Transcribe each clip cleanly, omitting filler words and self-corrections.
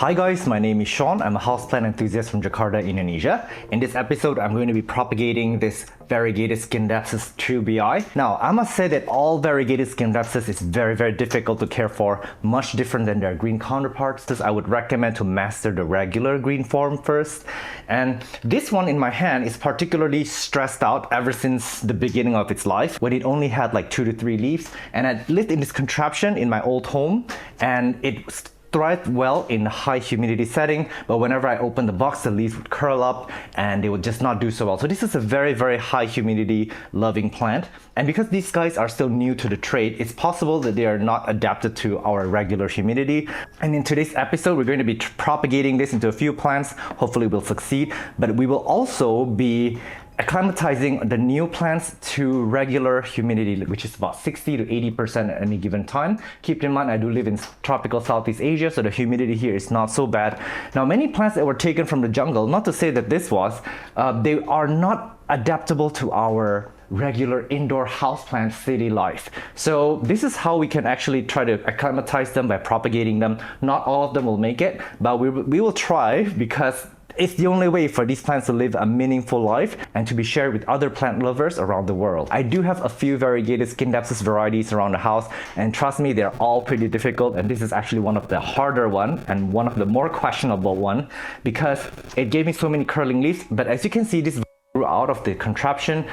Hi guys, my name is Sean. I'm a houseplant enthusiast from Jakarta, Indonesia. In this episode, I'm going to be propagating this variegated Scindapsus Treubii. Now, I must say that all variegated Scindapsus is very difficult to care for, much different than their green counterparts. Thus, I would recommend to master the regular green form first. And this one in my hand is particularly stressed out ever since the beginning of its life, when it only had like 2 to 3 leaves. And I lived in this contraption in my old home, and it thrived well in a high humidity setting, but whenever I opened the box, the leaves would curl up and they would just not do so well. So this is a very high humidity loving plant. And because these guys are still new to the trade, it's possible that they are not adapted to our regular humidity. And in today's episode, we're going to be propagating this into a few plants. Hopefully we'll succeed, but we will also be acclimatizing the new plants to regular humidity, which is about 60 to 80% at any given time. Keep in mind, I do live in tropical Southeast Asia, so the humidity here is not so bad. Now, many plants that were taken from the jungle, not to say that this was, they are not adaptable to our regular indoor houseplant city life. So this is how we can actually try to acclimatize them by propagating them. Not all of them will make it, but we will try, because it's the only way for these plants to live a meaningful life and to be shared with other plant lovers around the world. I do have a few variegated Scindapsus varieties around the house, and trust me, they're all pretty difficult, and this is actually one of the harder one and one of the more questionable one, because it gave me so many curling leaves. But as you can see, this grew out of the contraption.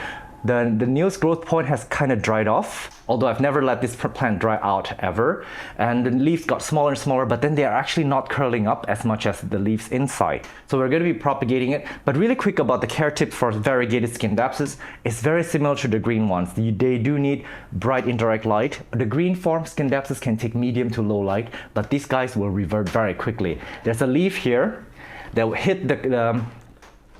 The newest growth point has kind of dried off, although I've never let this plant dry out ever. And the leaves got smaller and smaller, but then they are actually not curling up as much as the leaves inside. So we're going to be propagating it. But really quick about the care tips for variegated Scindapsus. It's very similar to the green ones. They do need bright indirect light. The green form Scindapsus can take medium to low light, but these guys will revert very quickly. There's a leaf here that will hit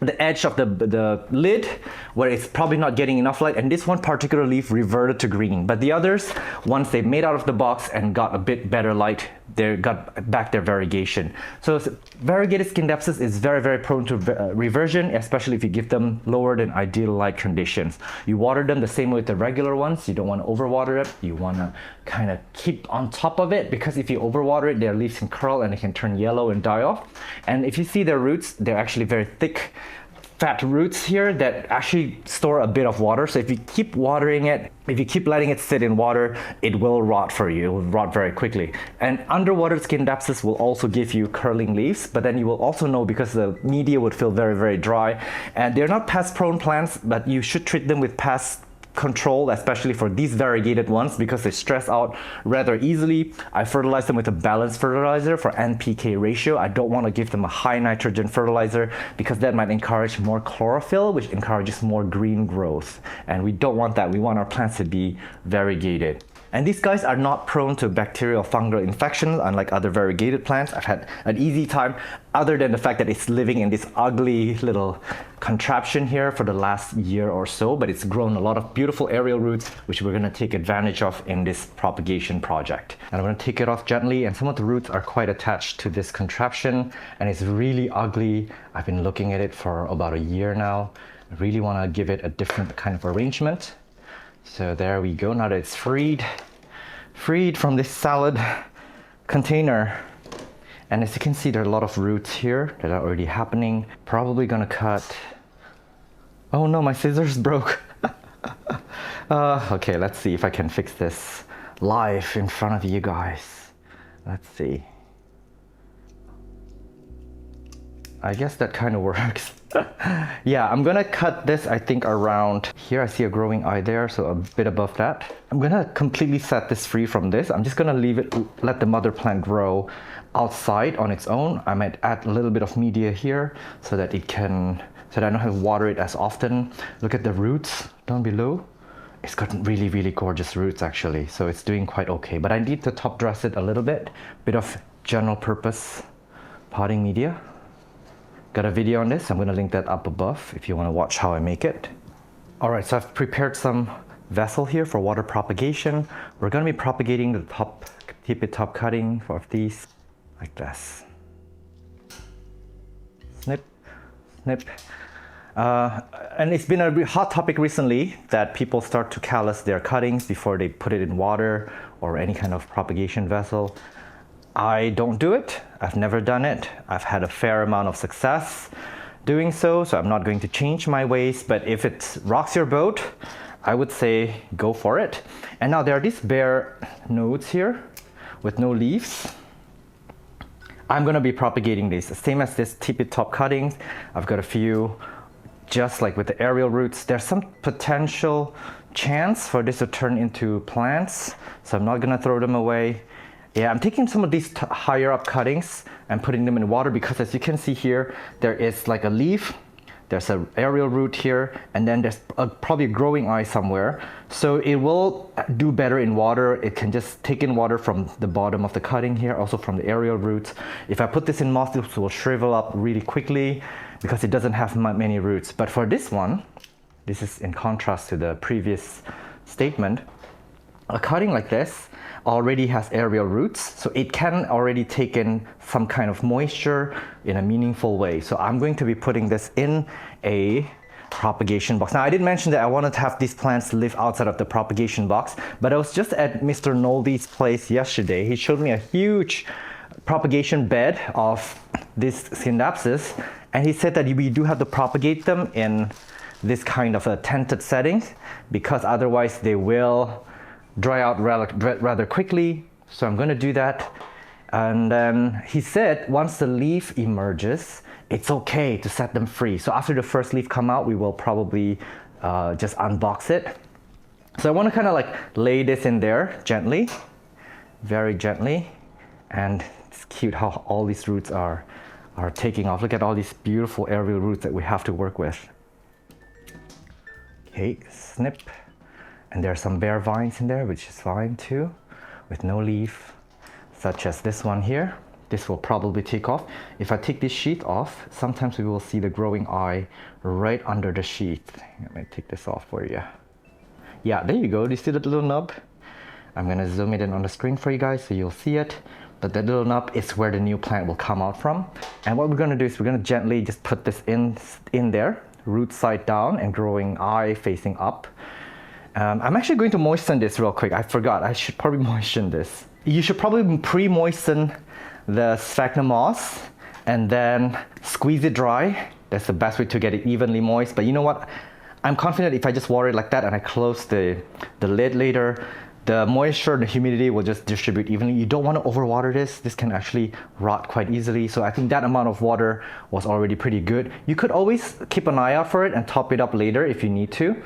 the edge of the lid where it's probably not getting enough light, and this one particular leaf reverted to green. But the others, once they made out of the box and got a bit better light, they got back their variegation. So variegated Scindapsus is very prone to reversion, especially if you give them lower than ideal light conditions. You water them the same way with the regular ones. You don't want to overwater it. You want to kind of keep on top of it, because if you overwater it, their leaves can curl and they can turn yellow and die off. And if you see their roots, they're actually very thick, fat roots here that actually store a bit of water. So if you keep watering it, if you keep letting it sit in water, it will rot for you. It will rot very quickly. And underwatered Scindapsus will also give you curling leaves, but then you will also know, because the media would feel very dry. And they're not pest prone plants, but you should treat them with pest control, especially for these variegated ones, because they stress out rather easily. I fertilize them with a balanced fertilizer for NPK ratio. I don't want to give them a high nitrogen fertilizer, because that might encourage more chlorophyll, which encourages more green growth. And we don't want that. We want our plants to be variegated. And these guys are not prone to bacterial fungal infections, unlike other variegated plants. I've had an easy time, other than the fact that it's living in this ugly little contraption here for the last year or so, but it's grown a lot of beautiful aerial roots, which we're going to take advantage of in this propagation project. And I'm going to take it off gently, and some of the roots are quite attached to this contraption, and it's really ugly. I've been looking at it for about a year now. I really want to give it a different kind of arrangement. So there we go. Now that it's freed from this salad container. And as you can see, there are a lot of roots here that are already happening. Probably gonna cut. Oh no, my scissors broke. Okay, let's see if I can fix this live in front of you guys. Let's see. I guess that kind of works. Yeah, I'm gonna cut this, I think, around here. I see a growing eye there, so a bit above that. I'm gonna completely set this free from this. I'm just gonna leave it, let the mother plant grow outside on its own. I might add a little bit of media here so that I don't have to water it as often. Look at the roots down below. It's got really gorgeous roots actually, so it's doing quite okay. But I need to top dress it a little bit of general purpose potting media. Got a video on this. I'm going to link that up above if you want to watch how I make it. All right, so I've prepared some vessel here for water propagation. We're going to be propagating the top cutting of these like this. Snip, snip. And it's been a hot topic recently that people start to callus their cuttings before they put it in water or any kind of propagation vessel. I don't do it. I've never done it. I've had a fair amount of success doing so, so I'm not going to change my ways. But if it rocks your boat, I would say go for it. And now there are these bare nodes here with no leaves. I'm going to be propagating these, same as this tippy top cuttings. I've got a few, just like with the aerial roots. There's some potential chance for this to turn into plants, so I'm not going to throw them away. Yeah, I'm taking some of these higher up cuttings and putting them in water because, as you can see here, there is like a leaf, there's an aerial root here, and then there's probably a growing eye somewhere. So it will do better in water. It can just take in water from the bottom of the cutting here, also from the aerial roots. If I put this in moss, it will shrivel up really quickly because it doesn't have many roots. But for this one, this is in contrast to the previous statement, a cutting like this already has aerial roots, so it can already take in some kind of moisture in a meaningful way. So I'm going to be putting this in a propagation box. Now, I did mention that I wanted to have these plants live outside of the propagation box, but I was just at Mr. Noldy's place yesterday. He showed me a huge propagation bed of this Scindapsus, and he said that we do have to propagate them in this kind of a tented setting because otherwise they will dry out rather quickly. So I'm going to do that. And then he said once the leaf emerges, it's okay to set them free. So after the first leaf come out, we will probably just unbox it. So I want to kind of like lay this in there gently, very gently. And it's cute how all these roots are taking off. Look at all these beautiful aerial roots that we have to work with. Okay, snip. And there are some bare vines in there, which is fine too, with no leaf, such as this one here. This will probably take off. If I take this sheath off, sometimes we will see the growing eye right under the sheath. Let me take this off for you. Yeah, there you go. Do you see that little nub? I'm gonna zoom it in on the screen for you guys so you'll see it. But that little nub is where the new plant will come out from. And what we're gonna do is we're gonna gently just put this in there, root side down and growing eye facing up. I'm actually going to moisten this real quick. I forgot, I should probably moisten this. You should probably pre-moisten the sphagnum moss and then squeeze it dry. That's the best way to get it evenly moist. But you know what? I'm confident if I just water it like that and I close the lid later, the moisture and the humidity will just distribute evenly. You don't want to overwater this. This can actually rot quite easily. So I think that amount of water was already pretty good. You could always keep an eye out for it and top it up later if you need to.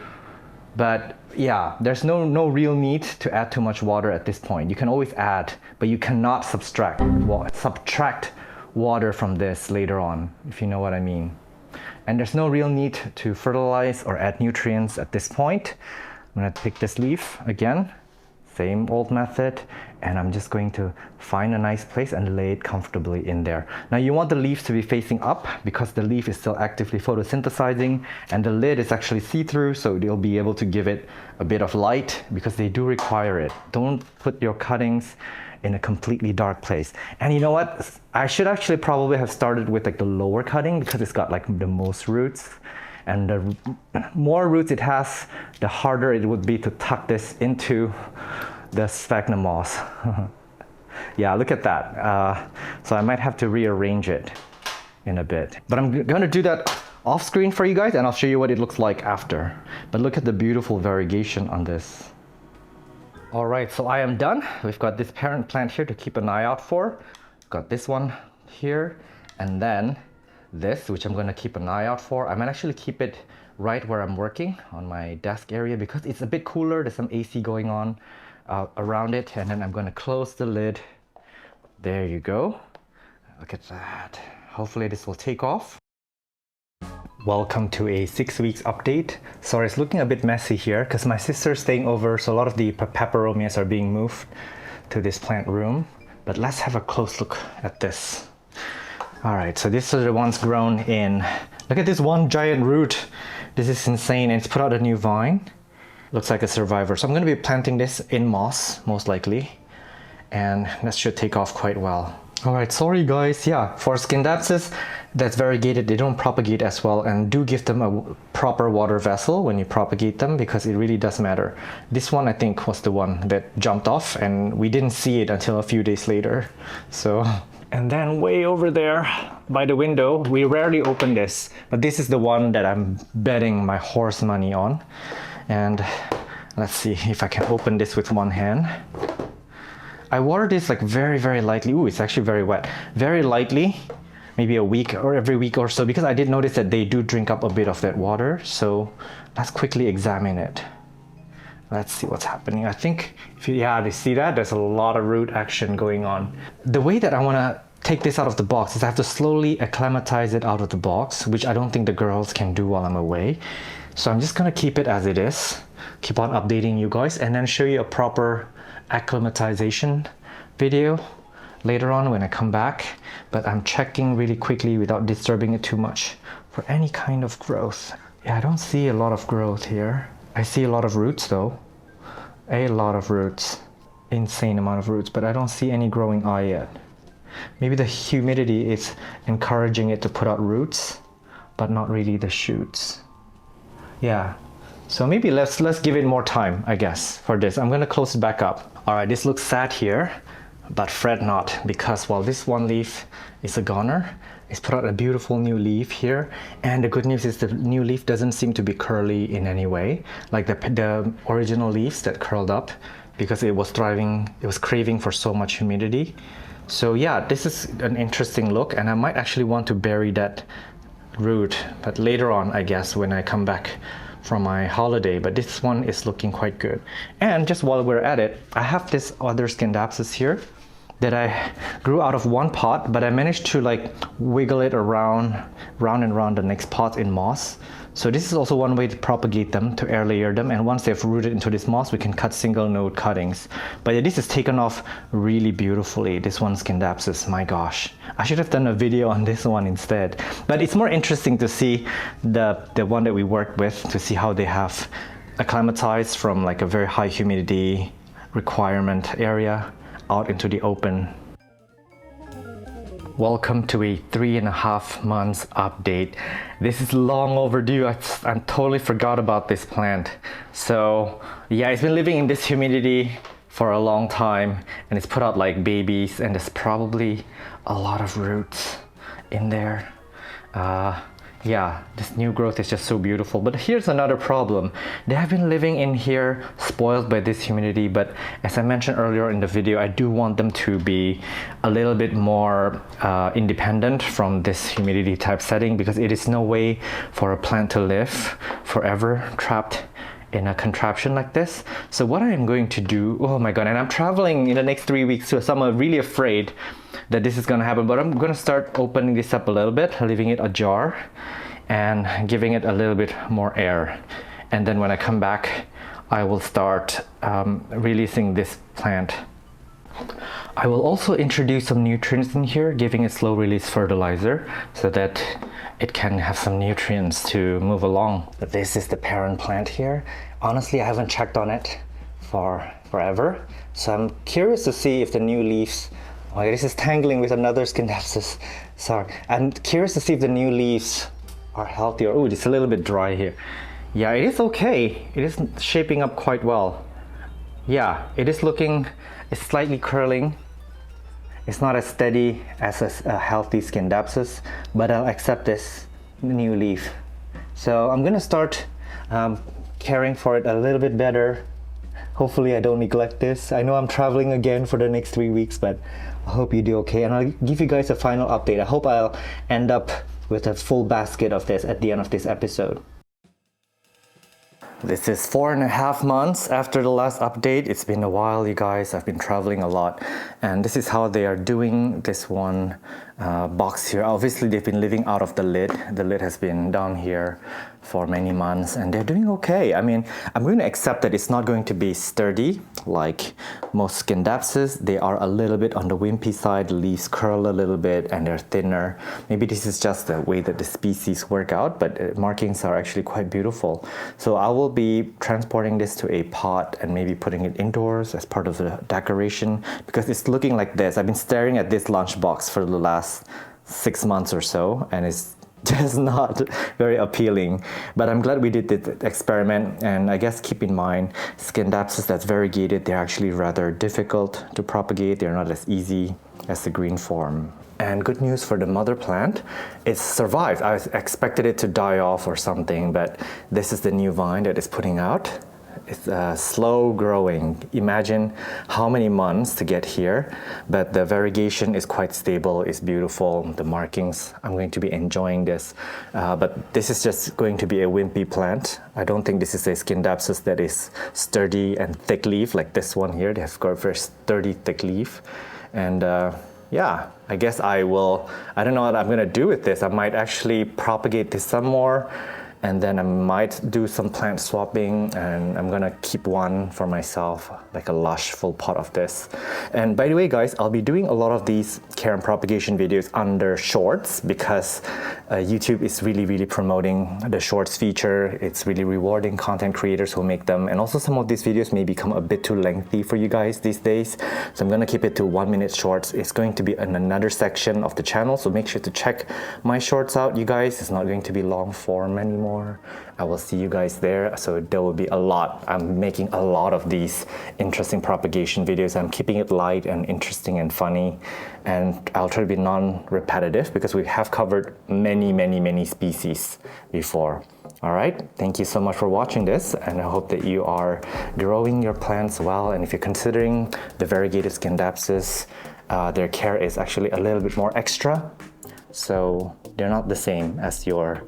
But yeah, there's no real need to add too much water at this point. You can always add, but you cannot subtract water from this later on, if you know what I mean. And there's no real need to fertilize or add nutrients at this point. I'm gonna pick this leaf again, same old method, and I'm just going to find a nice place and lay it comfortably in there. Now you want the leaves to be facing up because the leaf is still actively photosynthesizing and the lid is actually see-through, so you'll be able to give it a bit of light because they do require it. Don't put your cuttings in a completely dark place. And you know what? I should actually probably have started with like the lower cutting because it's got like the most roots. And the more roots it has, the harder it would be to tuck this into the sphagnum moss. Yeah, look at that. So I might have to rearrange it in a bit. But I'm gonna do that off screen for you guys and I'll show you what it looks like after. But look at the beautiful variegation on this. All right, so I am done. We've got this parent plant here to keep an eye out for. Got this one here, and then this, which I'm gonna keep an eye out for. I might actually keep it right where I'm working on my desk area because it's a bit cooler. There's some AC going on around it, and then I'm gonna close the lid. There you go. Look at that. Hopefully this will take off. Welcome to a 6 weeks update. Sorry, it's looking a bit messy here because my sister's staying over, so a lot of the peperomias are being moved to this plant room. But let's have a close look at this. All right, so these are the ones grown in. Look at this one giant root. This is insane, and it's put out a new vine. Looks like a survivor. So I'm gonna be planting this in moss, most likely. And that should take off quite well. All right, sorry guys. Yeah, for Scindapsus, that's variegated, they don't propagate as well, and do give them a proper water vessel when you propagate them, because it really does matter. This one I think was the one that jumped off, and we didn't see it until a few days later. So, and then way over there by the window, we rarely open this, but this is the one that I'm betting my horse money on. And let's see if I can open this with one hand. I water this like very lightly. Ooh, it's actually very wet. Very lightly, maybe a week or every week or so, because I did notice that they do drink up a bit of that water. So let's quickly examine it. Let's see what's happening. I think, you see that? There's a lot of root action going on. The way that I want to take this out of the box is I have to slowly acclimatize it out of the box, which I don't think the girls can do while I'm away. So I'm just going to keep it as it is, keep on updating you guys, and then show you a proper acclimatization video later on when I come back. But I'm checking really quickly without disturbing it too much for any kind of growth. Yeah, I don't see a lot of growth here. I see a lot of roots though. A lot of roots. Insane amount of roots, but I don't see any growing eye yet. Maybe the humidity is encouraging it to put out roots, but not really the shoots. Yeah, so maybe let's give it more time, I guess, for this. I'm gonna close it back up. All right, this looks sad here, but fret not, because while this one leaf is a goner, it's put out a beautiful new leaf here. And the good news is the new leaf doesn't seem to be curly in any way, like the original leaves that curled up, because it was craving for so much humidity. So yeah, this is an interesting look, and I might actually want to bury that root, but later on, I guess, when I come back from my holiday. But this one is looking quite good. And just while we're at it, I have this other Scindapsus here that I grew out of one pot, but I managed to like wiggle it around, round and round the next pot in moss. So this is also one way to propagate them, to air layer them, and once they've rooted into this moss, we can cut single node cuttings. But yeah, this is taken off really beautifully. This one's Scindapsus, my gosh. I should have done a video on this one instead. But it's more interesting to see the one that we worked with, to see how they have acclimatized from like a very high humidity requirement area out into the open. Welcome to a 3.5 months update. This is long overdue. I totally forgot about this plant. So yeah, it's been living in this humidity for a long time, and it's put out like babies, and there's probably a lot of roots in there. Yeah, this new growth is just so beautiful. But here's another problem. They have been living in here spoiled by this humidity, but as I mentioned earlier in the video, I do want them to be a little bit more independent from this humidity type setting, because it is no way for a plant to live forever trapped in a contraption like this. So what I am going to do, oh my god, and I'm traveling in the next 3 weeks too, so I'm really afraid that this is gonna happen, but I'm gonna start opening this up a little bit, leaving it ajar and giving it a little bit more air. And then when I come back, I will start releasing this plant. I will also introduce some nutrients in here, giving it slow release fertilizer so that it can have some nutrients to move along. But this is the parent plant here. Honestly, I haven't checked on it for forever, so I'm curious to see if the new leaves, oh, this is tangling with another Scindapsus. Sorry. I'm curious to see if the new leaves are healthier. Oh, it's a little bit dry here. Yeah, it is okay. It is shaping up quite well. Yeah, it is looking, it's slightly curling. It's not as steady as a healthy Scindapsus, but I'll accept this new leaf. So I'm gonna start caring for it a little bit better. Hopefully I don't neglect this. I know I'm traveling again for the next 3 weeks, but I hope you do okay. And I'll give you guys a final update. I hope I'll end up with a full basket of this at the end of this episode. This is 4.5 months after the last update. It's been a while, you guys. I've been traveling a lot, and this is how they are doing this one box here. Obviously, they've been living out of the lid. The lid has been down here for many months, and they're doing okay. I mean, I'm going to accept that it's not going to be sturdy like most Scindapsus. They are a little bit on the wimpy side. The leaves curl a little bit, and they're thinner. Maybe this is just the way that the species work out, but markings are actually quite beautiful. So I will be transporting this to a pot and maybe putting it indoors as part of the decoration, because it's looking like this. I've been staring at this lunchbox for the last 6 months or so, and it's just not very appealing. But I'm glad we did the experiment, and I guess keep in mind, Scindapsus that's variegated, they're actually rather difficult to propagate. They're not as easy as the green form. And good news for the mother plant, it survived. I expected it to die off or something, but this is the new vine that it's putting out. It's slow growing. Imagine how many months to get here, but the variegation is quite stable, it's beautiful, the markings, I'm going to be enjoying this. But this is just going to be a wimpy plant. I don't think this is a Scindapsus that is sturdy and thick leaf like this one here. They have got a very sturdy thick leaf. And yeah, I guess I don't know what I'm gonna do with this. I might actually propagate this some more, and then I might do some plant swapping, and I'm gonna keep one for myself, like a lush full pot of this. And by the way guys, I'll be doing a lot of these care and propagation videos under shorts because YouTube is really promoting the shorts feature. It's really rewarding content creators who make them, and also some of these videos may become a bit too lengthy for you guys these days. So I'm gonna keep it to 1-minute shorts. It's going to be in another section of the channel, so make sure to check my shorts out, you guys. It's not going to be long form anymore. I will see you guys there. So there will be a lot. I'm making a lot of these interesting propagation videos. I'm keeping it light and interesting and funny, and I'll try to be non-repetitive because we have covered many species before. All right, thank you so much for watching this, and I hope that you are growing your plants well. And if you're considering the variegated Scindapsus, their care is actually a little bit more extra, so they're not the same as your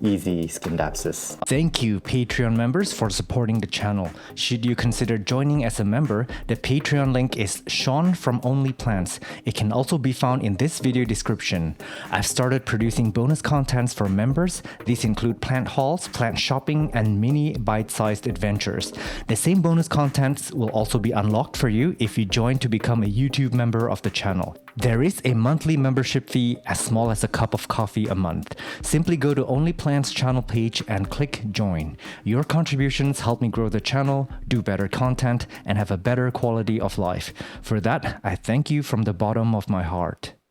easy Scindapsus. Thank you Patreon members for supporting the channel. Should you consider joining as a member, the Patreon link is Sean from Only Plants. It can also be found in this video description. I've started producing bonus contents for members. These include plant hauls, plant shopping, and mini bite-sized adventures. The same bonus contents will also be unlocked for you if you join to become a YouTube member of the channel. There is a monthly membership fee as small as a cup of coffee a month. Simply go to Only Plants channel page and click join. Your contributions help me grow the channel, do better content, and have a better quality of life. For that, I thank you from the bottom of my heart.